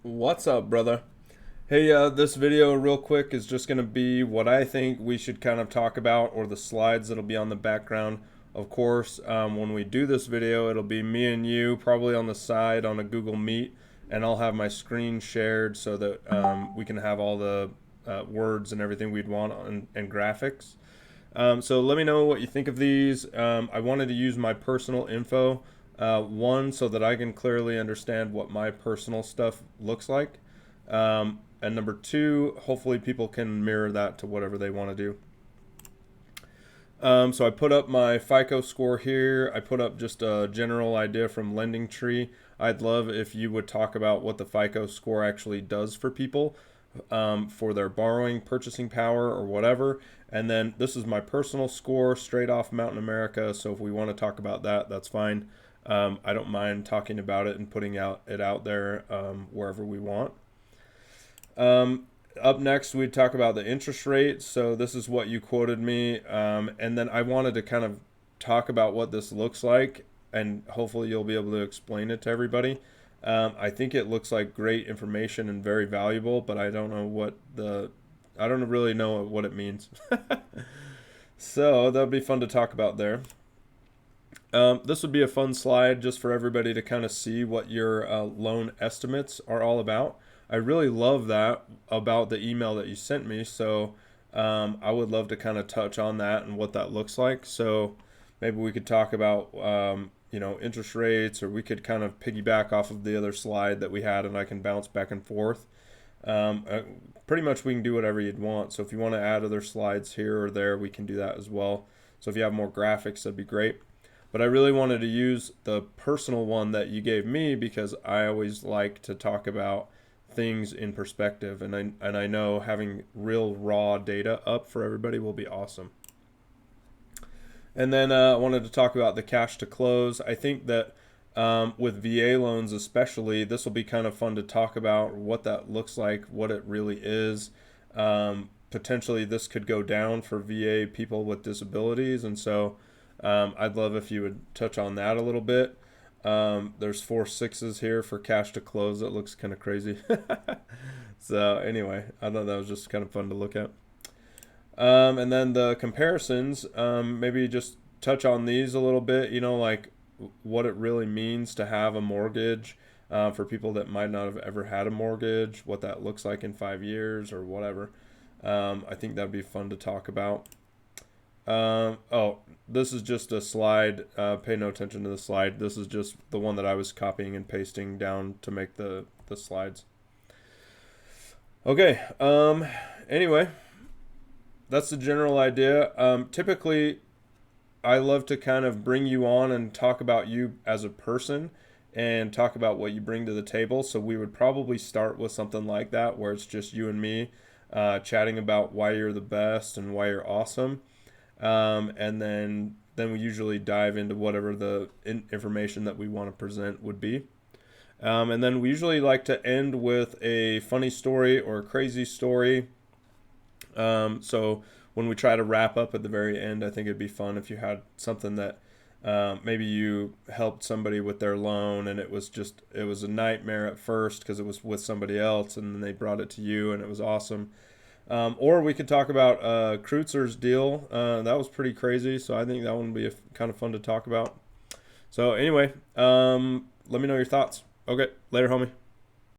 What's up, brother? Hey, this video real quick is just going to be what I think we should kind of talk about, or the slides that'll be on the background. Of course, when we do this video, it'll be me and you probably on the side on a Google Meet, and I'll have my screen shared so that we can have all the words and everything we'd want and graphics. So let me know what you think of these. I wanted to use my personal info. One, so that I can clearly understand what my personal stuff looks like. And number two, hopefully people can mirror that to whatever they want to do. So I put up my FICO score here. I put up just a general idea from Lending Tree. I'd love if you would talk about what the FICO score actually does for people, for their borrowing, purchasing power, or whatever. And then this is my personal score straight off Mountain America. So if we want to talk about that, that's fine. I don't mind talking about it and putting it out there wherever we want. Up next, we talk about the interest rate. So this is what you quoted me. And then I wanted to kind of talk about what this looks like, and hopefully you'll be able to explain it to everybody. I think it looks like great information and very valuable, but I don't really know what it means. So that'll be fun to talk about there. This would be a fun slide just for everybody to kind of see what your loan estimates are all about. I really love that about the email that you sent me, so I would love to kind of touch on that and what that looks like. So maybe we could talk about interest rates, or we could kind of piggyback off of the other slide that we had, and I can bounce back and forth. Pretty much we can do whatever you'd want. So if you want to add other slides here or there, we can do that as well. So if you have more graphics, that'd be great. But I really wanted to use the personal one that you gave me because I always like to talk about things in perspective, and I know having real raw data up for everybody will be awesome. And then I wanted to talk about the cash to close. I think that with VA loans especially, this will be kind of fun to talk about what that looks like, what it really is. Potentially this could go down for VA people with disabilities, and so I'd love if you would touch on that a little bit. There's 4 6s here for cash to close. That looks kind of crazy. So anyway, I thought that was just kind of fun to look at. And then the comparisons, maybe just touch on these a little bit, like what it really means to have a mortgage for people that might not have ever had a mortgage, what that looks like in 5 years or whatever. I think that'd be fun to talk about. This is just a slide. Pay no attention to the slide. This is just the one that I was copying and pasting down to make the slides. Okay. Anyway, that's the general idea. Typically, I love to kind of bring you on and talk about you as a person and talk about what you bring to the table. So we would probably start with something like that, where it's just you and me chatting about why you're the best and why you're awesome. And then we usually dive into whatever the information that we want to present would be. And then we usually like to end with a funny story or a crazy story. So when we try to wrap up at the very end, I think it'd be fun if you had something that maybe you helped somebody with their loan, and it was a nightmare at first because it was with somebody else, and then they brought it to you and it was awesome. Or we could talk about Kreutzer's deal. That was pretty crazy, so I think that one would be kind of fun to talk about. So anyway, let me know your thoughts. Okay, later, homie.